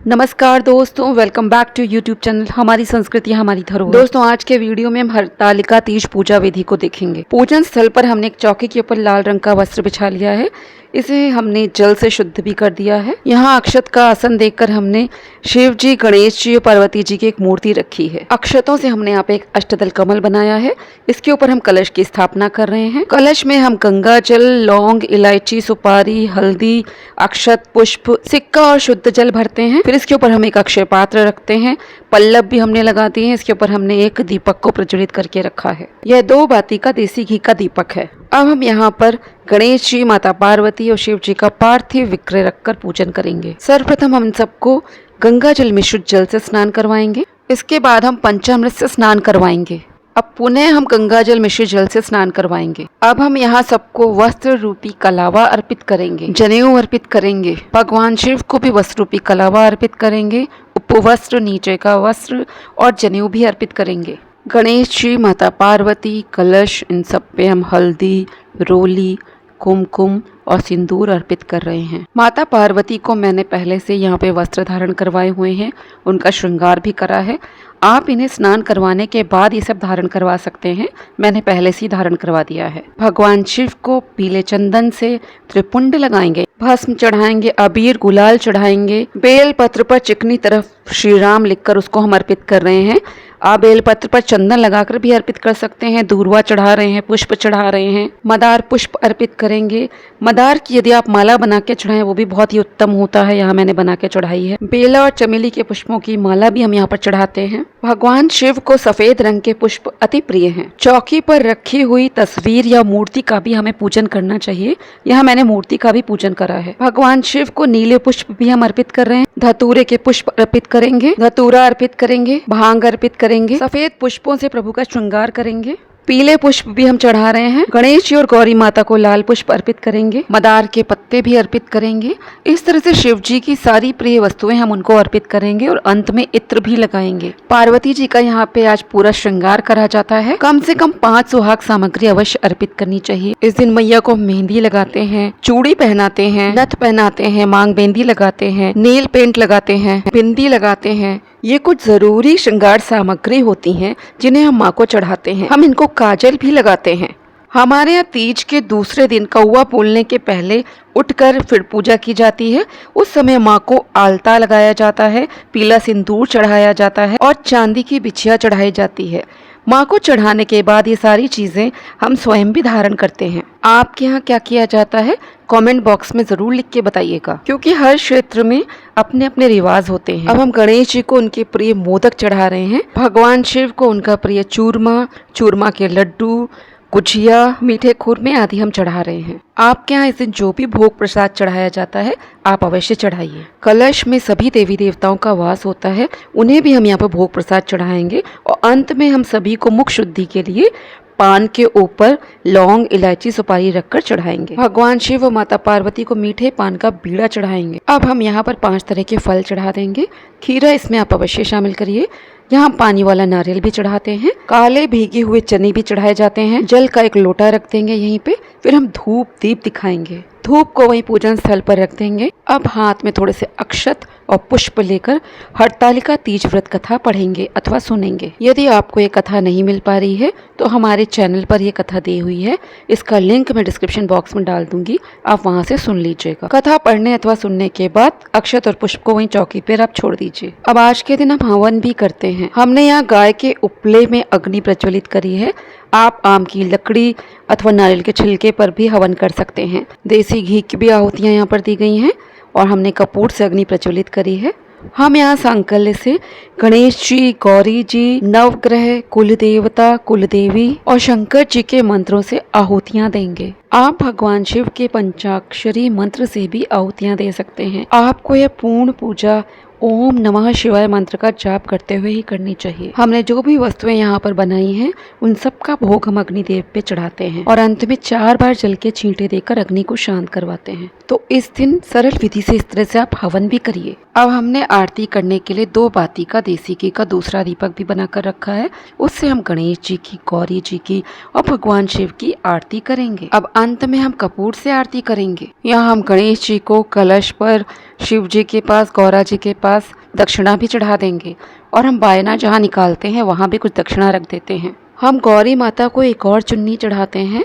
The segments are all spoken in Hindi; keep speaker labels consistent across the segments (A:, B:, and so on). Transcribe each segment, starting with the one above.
A: नमस्कार दोस्तों, welcome back to YouTube channel हमारी संस्कृति हमारी धरोहर। दोस्तों, आज के वीडियो में हम हरतालिका तीज पूजा विधि को देखेंगे। पूजन स्थल पर हमने एक चौकी के ऊपर लाल रंग का वस्त्र बिछा लिया है। इसे हमने जल से शुद्ध भी कर दिया है। यहाँ अक्षत का आसन देखकर हमने शिव जी, गणेश जी और पार्वती जी की एक मूर्ति रखी है। अक्षतों से हमने यहाँ पे एक अष्टदल कमल बनाया है। इसके ऊपर हम कलश की स्थापना कर रहे हैं। कलश में हम गंगा जल, लौंग, इलायची, सुपारी, हल्दी, अक्षत, पुष्प, सिक्का और शुद्ध जल भरते हैं। फिर इसके ऊपर हम एक अक्षय पात्र रखते हैं। पल्लव भी हमने लगा दिए हैं। इसके ऊपर हमने एक दीपक को प्रज्वलित करके रखा है। यह 2 बाती का देसी घी का दीपक है। अब हम यहाँ पर गणेश जी, माता पार्वती और शिव जी का पार्थिव विग्रह रखकर पूजन करेंगे। सर्वप्रथम हम सबको गंगा जल में शुद्ध जल से स्नान करवाएंगे। इसके बाद हम पंचामृत से स्नान करवाएंगे। अब पुनः हम गंगा जल मिश्रित जल से स्नान करवाएंगे। अब हम यहाँ सबको वस्त्र रूपी कलावा अर्पित करेंगे, जनेऊ अर्पित करेंगे। भगवान शिव को भी वस्त्र रूपी कलावा अर्पित करेंगे। उपवस्त्र, नीचे का वस्त्र और जनेऊ भी अर्पित करेंगे। गणेश जी, माता पार्वती, कलश, इन सब पे हम हल्दी, रोली, कुमकुम और सिंदूर अर्पित कर रहे हैं। माता पार्वती को मैंने पहले से यहाँ पे वस्त्र धारण करवाए हुए हैं। उनका श्रृंगार भी करा है। आप इन्हें स्नान करवाने के बाद ये सब धारण करवा सकते हैं। मैंने पहले से ही धारण करवा दिया है। भगवान शिव को पीले चंदन से त्रिपुंड लगाएंगे, भस्म चढ़ाएंगे, अबीर गुलाल चढ़ाएंगे। बेल पत्र पर चिकनी तरफ श्री राम लिखकर उसको हम अर्पित कर रहे हैं। आप बेल पत्र पर चंदन लगाकर भी अर्पित कर सकते हैं। दूर्वा चढ़ा रहे हैं, पुष्प चढ़ा रहे हैं। मदार पुष्प अर्पित करेंगे। मदार की यदि आप माला बना के चढ़ाएं वो भी बहुत ही उत्तम होता है। यहाँ मैंने बना के चढ़ाई है। बेला और चमेली के पुष्पों की माला भी हम यहाँ पर चढ़ाते हैं। भगवान शिव को सफेद रंग के पुष्प अति प्रिय हैं। चौकी पर रखी हुई तस्वीर या मूर्ति का भी हमें पूजन करना चाहिए। यहाँ मैंने मूर्ति का भी पूजन करा है। भगवान शिव को नीले पुष्प भी हम अर्पित कर रहे हैं। धतूरे के पुष्प अर्पित करेंगे, धतूरा अर्पित करेंगे, भांग अर्पित करेंगे। सफेद पुष्पों से प्रभु का श्रृंगार करेंगे। पीले पुष्प भी हम चढ़ा रहे हैं। गणेश जी और गौरी माता को लाल पुष्प अर्पित करेंगे। मदार के पत्ते भी अर्पित करेंगे। इस तरह से शिव जी की सारी प्रिय वस्तुएं हम उनको अर्पित करेंगे और अंत में इत्र भी लगाएंगे। पार्वती जी का यहाँ पे आज पूरा श्रृंगार करा जाता है। कम से कम 5 सुहाग सामग्री अवश्य अर्पित करनी चाहिए। इस दिन मैया को मेहंदी लगाते हैं, चूड़ी पहनाते हैं, नथ पहनाते हैं, मांग मेहंदी लगाते हैं, नेल पेंट लगाते हैं, बिंदी लगाते हैं। ये कुछ जरूरी श्रृंगार सामग्री होती हैं जिन्हें हम माँ को चढ़ाते हैं। हम इनको काजल भी लगाते हैं। हमारे यहाँ तीज के दूसरे दिन कौवा बोलने के पहले उठकर फिर पूजा की जाती है। उस समय माँ को आलता लगाया जाता है, पीला सिंदूर चढ़ाया जाता है और चांदी की बिछिया चढ़ाई जाती है। माँ को चढ़ाने के बाद ये सारी चीजें हम स्वयं भी धारण करते हैं। आपके यहाँ क्या किया जाता है कमेंट बॉक्स में जरूर लिख के बताइएगा, क्योंकि हर क्षेत्र में अपने अपने रिवाज होते हैं। अब हम गणेश जी को उनके प्रिय मोदक चढ़ा रहे हैं। भगवान शिव को उनका प्रिय चूरमा, चूरमा के लड्डू, गुजिया, मीठे खुरमे आदि हम चढ़ा रहे हैं। आपके यहाँ इस दिन जो भी भोग प्रसाद चढ़ाया जाता है आप अवश्य चढ़ाइए। कलश में सभी देवी देवताओं का वास होता है, उन्हें भी हम यहाँ पर भोग प्रसाद चढ़ाएंगे। और अंत में हम सभी को मुख शुद्धि के लिए पान के ऊपर लौंग, इलायची, सुपारी रखकर चढ़ाएंगे। भगवान शिव और माता पार्वती को मीठे पान का बीड़ा चढ़ाएंगे। अब हम यहाँ पर 5 तरह के फल चढ़ा देंगे। खीरा इसमें आप अवश्य शामिल करिए। यहाँ पानी वाला नारियल भी चढ़ाते हैं। काले भीगे हुए चने भी चढ़ाए जाते हैं। जल का एक लोटा रख देंगे यहीं पे। फिर हम धूप दीप दिखाएंगे। धूप को वहीं पूजन स्थल पर रख देंगे। अब हाथ में थोड़े से अक्षत और पुष्प लेकर हरतालिका तीज व्रत कथा पढ़ेंगे अथवा सुनेंगे। यदि आपको ये कथा नहीं मिल पा रही है तो हमारे चैनल पर ये कथा दी हुई है। इसका लिंक मैं डिस्क्रिप्शन बॉक्स में डाल दूंगी, आप वहाँ से सुन लीजिएगा। कथा पढ़ने अथवा सुनने के बाद अक्षत और पुष्प को वहीं चौकी पर आप छोड़ दीजिए। अब आज के दिन हम हवन भी करते हैं। हमने यहाँ गाय के उपले में अग्नि प्रज्वलित करी है। आप आम की लकड़ी अथवा नारियल के छिलके पर भी हवन कर सकते हैं। देसी घी की भी आहुतियाँ यहाँ पर दी गई हैं और हमने कपूर से अग्नि प्रज्वलित करी है। हम यहाँ सांकल्य से गणेश जी, गौरी जी, नवग्रह, कुल देवता, कुल देवी और शंकर जी के मंत्रों से आहुतियाँ देंगे। आप भगवान शिव के पंचाक्षरी मंत्र से भी आहुतियाँ दे सकते हैं। आपको यह पूर्ण पूजा ओम नमः शिवाय मंत्र का जाप करते हुए ही करनी चाहिए। हमने जो भी वस्तुएं यहाँ पर बनाई हैं उन सब का भोग हम अग्निदेव पे चढ़ाते हैं और अंत में 4 बार जल के छींटे देकर अग्नि को शांत करवाते हैं। तो इस दिन सरल विधि से इस तरह से आप हवन भी करिए। अब हमने आरती करने के लिए 2 बाती का देसी घी का दूसरा दीपक भी बनाकर रखा है। उससे हम गणेश जी की, गौरी जी की और भगवान शिव की आरती करेंगे। अब अंत में हम कपूर से आरती करेंगे। यहाँ हम गणेश जी को कलश पर, शिव जी के पास, गौरा जी के पास दक्षिणा भी चढ़ा देंगे और हम बायना जहाँ निकालते हैं वहाँ भी कुछ दक्षिणा रख देते हैं। हम गौरी माता को एक और चुन्नी चढ़ाते हैं,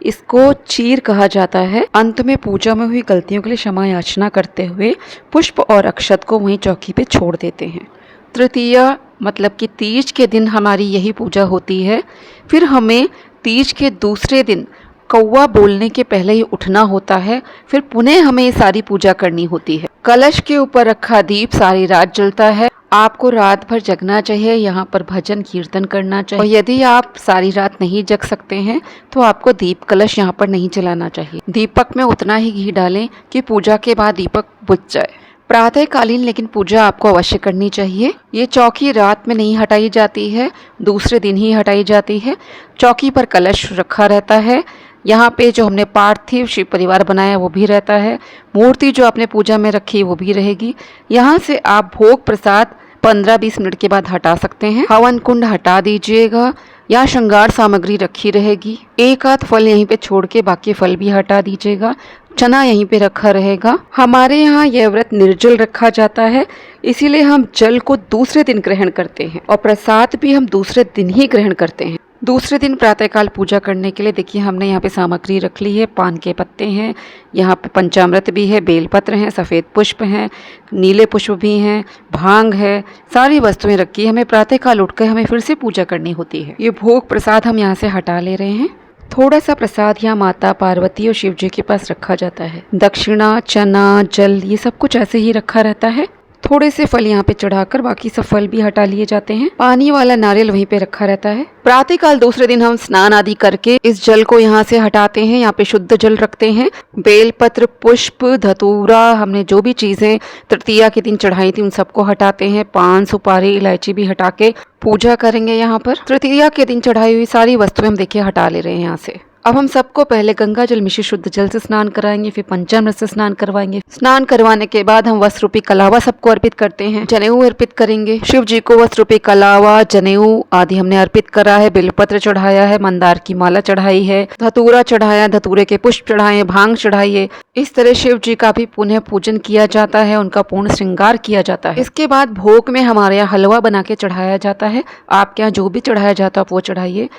A: इसको चीर कहा जाता है। अंत में पूजा में हुई गलतियों के लिए क्षमा याचना करते हुए पुष्प और अक्षत को वहीं चौकी पे छोड़ देते हैं। तृतीया मतलब कि तीज के दिन हमारी यही पूजा होती है। फिर हमें तीज के दूसरे दिन कौवा बोलने के पहले ही उठना होता है। फिर पुनः हमें ये सारी पूजा करनी होती है। कलश के ऊपर रखा दीप सारी रात जलता है। आपको रात भर जगना चाहिए, यहाँ पर भजन कीर्तन करना चाहिए। और यदि आप सारी रात नहीं जग सकते हैं तो आपको दीप कलश यहाँ पर नहीं जलाना चाहिए। दीपक में उतना ही घी डालें कि पूजा के बाद दीपक बुझ जाए। प्रातःकालीन लेकिन पूजा आपको अवश्य करनी चाहिए। ये चौकी रात में नहीं हटाई जाती है, दूसरे दिन ही हटाई जाती है। चौकी पर कलश रखा रहता है। यहाँ पे जो हमने पार्थिव शिव परिवार बनाया वो भी रहता है। मूर्ति जो आपने पूजा में रखी वो भी रहेगी। यहाँ से आप भोग प्रसाद 15-20 मिनट के बाद हटा सकते हैं। हवन कुंड हटा दीजिएगा। यहाँ श्रृंगार सामग्री रखी रहेगी। एक आध फल यहीं पे छोड़ के बाकी फल भी हटा दीजिएगा। चना यहीं पे रखा रहेगा। हमारे यहाँ यह व्रत निर्जल रखा जाता है, इसीलिए हम जल को दूसरे दिन ग्रहण करते हैं और प्रसाद भी हम दूसरे दिन ही ग्रहण करते हैं। दूसरे दिन प्रातःकाल पूजा करने के लिए देखिए हमने यहाँ पे सामग्री रख ली है। पान के पत्ते हैं, यहाँ पे पंचामृत भी है, बेलपत्र हैं, सफ़ेद पुष्प हैं, नीले पुष्प भी हैं, भांग है, सारी वस्तुएं रखी है। हमें प्रातःकाल उठकर हमें फिर से पूजा करनी होती है। ये भोग प्रसाद हम यहाँ से हटा ले रहे हैं। थोड़ा सा प्रसाद यहाँ माता पार्वती और शिव जी के पास रखा जाता है। दक्षिणा, चना, जल ये सब कुछ ऐसे ही रखा रहता है। थोड़े से फल यहाँ पे चढ़ाकर बाकी सब फल भी हटा लिए जाते हैं। पानी वाला नारियल वहीं पे रखा रहता है। प्रातःकाल दूसरे दिन हम स्नान आदि करके इस जल को यहाँ से हटाते हैं। यहाँ पे शुद्ध जल रखते हैं। बेलपत्र, पुष्प, धतूरा, हमने जो भी चीजें तृतीया के दिन चढ़ाई थी उन सबको हटाते हैं। पान, सुपारी, इलायची भी हटा के पूजा करेंगे। यहाँ पर तृतीया के दिन चढ़ाई हुई सारी वस्तुएं हम देखिए हटा ले रहे हैं यहाँ से। अब हम सबको पहले गंगा जल मिश्रित शुद्ध जल से स्नान कराएंगे, फिर पंचामृत से स्नान करवाएंगे। स्नान करवाने के बाद हम वस्त्र रूपी कलावा सबको अर्पित करते हैं। जनेऊ अर्पित करेंगे। शिव जी को वस्त्र रूपी कलावा, जनेऊ आदि हमने अर्पित करा है। बेलपत्र चढ़ाया है, मंदार की माला चढ़ाई है, धतूरा चढ़ाया, धतूरे के पुष्प चढ़ाए, भांग चढ़ाई है। इस तरह शिव जी का भी पुनः पूजन किया जाता है, उनका पूर्ण श्रृंगार किया जाता है। इसके बाद भोग में हमारे यहाँ हलवा बना के चढ़ाया जाता है। आपके यहाँ जो भी चढ़ाया जाता है वो चढ़ाइए।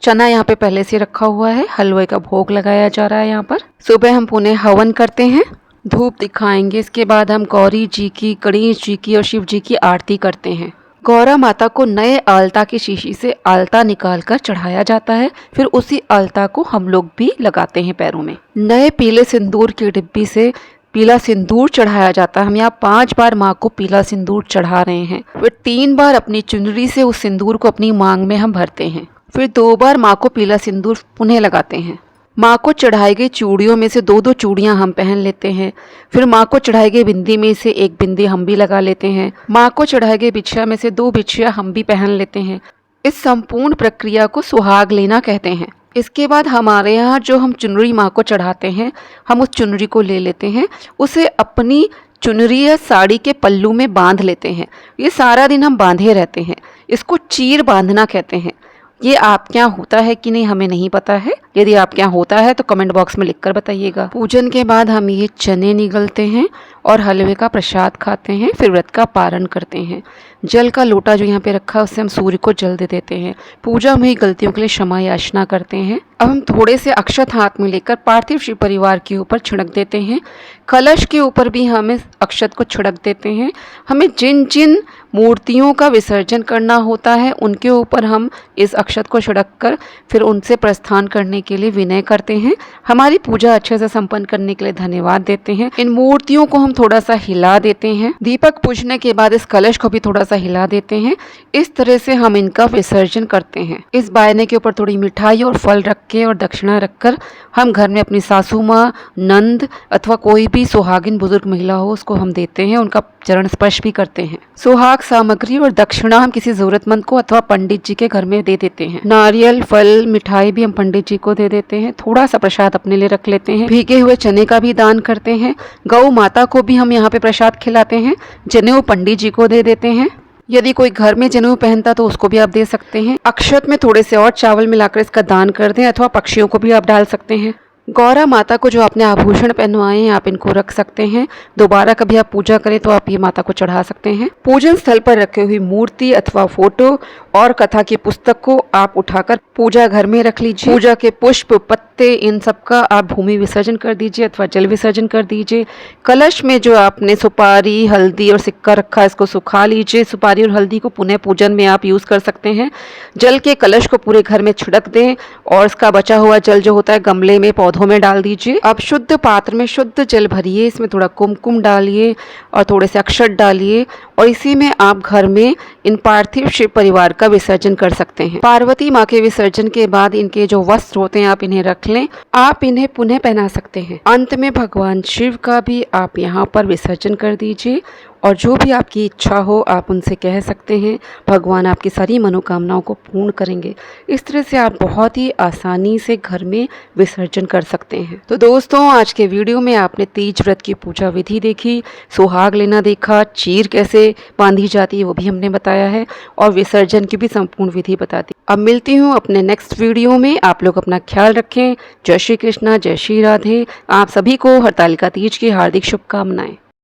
A: चना यहाँ पे पहले से रखा हुआ है, हलवे का भोग लगाया जा रहा है। यहाँ पर सुबह हम पुनः हवन करते हैं, धूप दिखाएंगे। इसके बाद हम गौरी जी की, गणेश जी की और शिव जी की आरती करते हैं। गौरा माता को नए आलता की शीशी से आलता निकालकर चढ़ाया जाता है। फिर उसी आलता को हम लोग भी लगाते हैं पैरों में। नए पीले सिंदूर की डिब्बी से पीला सिंदूर चढ़ाया जाता है। हम यहाँ 5 बार माँ को पीला सिंदूर चढ़ा रहे हैं। फिर 3 बार अपनी चुनरी से उस सिंदूर को अपनी मांग में हम भरते हैं। फिर 2 बार माँ को पीला सिंदूर पुनः लगाते हैं। माँ को चढ़ाई गई चूड़ियों में से 2-2 चूड़ियाँ हम पहन लेते हैं। फिर माँ को चढ़ाई गई बिंदी में से 1 बिंदी हम भी लगा लेते हैं। माँ को चढ़ाई गई बिछिया में से 2 बिछिया हम भी पहन लेते हैं। इस संपूर्ण प्रक्रिया को सुहाग लेना कहते हैं। इसके बाद हमारे यहाँ जो हम चुनरी माँ को चढ़ाते हैं, हम उस चुनरी को ले लेते हैं, उसे अपनी चुनरी या साड़ी के पल्लू में बांध लेते हैं। ये सारा दिन हम बांधे रहते हैं। इसको चीर बांधना कहते हैं। ये आपके यहाँ होता है कि नहीं हमें नहीं पता है। यदि आपके यहाँ होता है तो कमेंट बॉक्स में लिखकर बताइएगा। पूजन के बाद हम ये चने निगलते हैं और हलवे का प्रसाद खाते हैं। फिर व्रत का पारण करते हैं। जल का लोटा जो यहाँ पे रखा है उससे हम सूर्य को जल दे देते हैं। पूजा में हुई गलतियों के लिए क्षमा याचना करते हैं। अब हम थोड़े से अक्षत हाथ में लेकर पार्थिव शिव परिवार के ऊपर छिड़क देते हैं। कलश के ऊपर भी हमें अक्षत को छिड़क देते हैं। हमें जिन जिन मूर्तियों का विसर्जन करना होता है उनके ऊपर हम इस अक्षत को छिड़क कर फिर उनसे प्रस्थान करने के लिए विनय करते हैं। हमारी पूजा अच्छे से संपन्न करने के लिए धन्यवाद देते हैं। इन मूर्तियों को हम थोड़ा सा हिला देते हैं। दीपक पूजने के बाद इस कलश को भी थोड़ा सा हिला देते हैं। इस तरह से हम इनका विसर्जन करते हैं। इस बायने के ऊपर थोड़ी मिठाई और फल रख के और दक्षिणा रखकर हम घर में अपनी सासू माँ, नंद अथवा कोई भी सुहागिन बुजुर्ग महिला हो उसको हम देते हैं। उनका चरण स्पर्श भी करते हैं। सुहाग सामग्री और दक्षिणा हम किसी जरूरतमंद को अथवा पंडित जी के घर में दे देते हैं। नारियल, फल, मिठाई भी हम पंडित जी को दे देते हैं। थोड़ा सा प्रसाद अपने लिए रख लेते हैं। भीगे हुए चने का भी दान करते हैं। गौ माता को भी हम यहाँ पे प्रसाद खिलाते हैं। जनेऊ पंडित जी को दे देते हैं। यदि कोई घर में जनेऊ पहनता तो उसको भी आप दे सकते हैं। अक्षत में थोड़े से और चावल मिलाकर इसका दान कर दें अथवा पक्षियों को भी आप डाल सकते हैं। गौरा माता को जो आपने आभूषण पहनवाए हैं आप इनको रख सकते हैं। दोबारा कभी आप पूजा करें तो आप ये माता को चढ़ा सकते हैं। पूजन स्थल पर रखी हुई मूर्ति अथवा फोटो और कथा की पुस्तक को आप उठाकर पूजा घर में रख लीजिए। पूजा के पुष्प पत्ते इन सब का आप भूमि विसर्जन कर दीजिए अथवा जल विसर्जन कर दीजिए। कलश में जो आपने सुपारी हल्दी और सिक्का रखा है इसको सुखा लीजिए। सुपारी और हल्दी को पुनः पूजन में आप यूज कर सकते हैं। जल के कलश को पूरे घर में छिड़क दें और इसका बचा हुआ जल जो होता है गमले में पौधों में डाल दीजिए। अब शुद्ध पात्र में शुद्ध जल भरिए, इसमें थोड़ा कुमकुम डालिए और थोड़े से अक्षत डालिए और इसी में आप घर में इन पार्थिव शिव परिवार का विसर्जन कर सकते हैं। पार्वती माँ के विसर्जन के बाद इनके जो वस्त्र होते हैं आप इन्हें रख लें, आप इन्हें पुनः पहना सकते हैं। अंत में भगवान शिव का भी आप यहाँ पर विसर्जन कर दीजिए और जो भी आपकी इच्छा हो आप उनसे कह सकते हैं। भगवान आपकी सारी मनोकामनाओं को पूर्ण करेंगे। इस तरह से आप बहुत ही आसानी से घर में विसर्जन कर सकते हैं। तो दोस्तों आज के वीडियो में आपने तीज व्रत की पूजा विधि देखी, सुहाग लेना देखा, चीर कैसे बांधी जाती है वो भी हमने बताया है और विसर्जन की भी संपूर्ण विधि बता दी। अब मिलती हूँ अपने नेक्स्ट वीडियो में। आप लोग अपना ख्याल रखें। जय श्री कृष्णा, जय श्री राधे। आप सभी को हरतालिका तीज की हार्दिक शुभकामनाएं।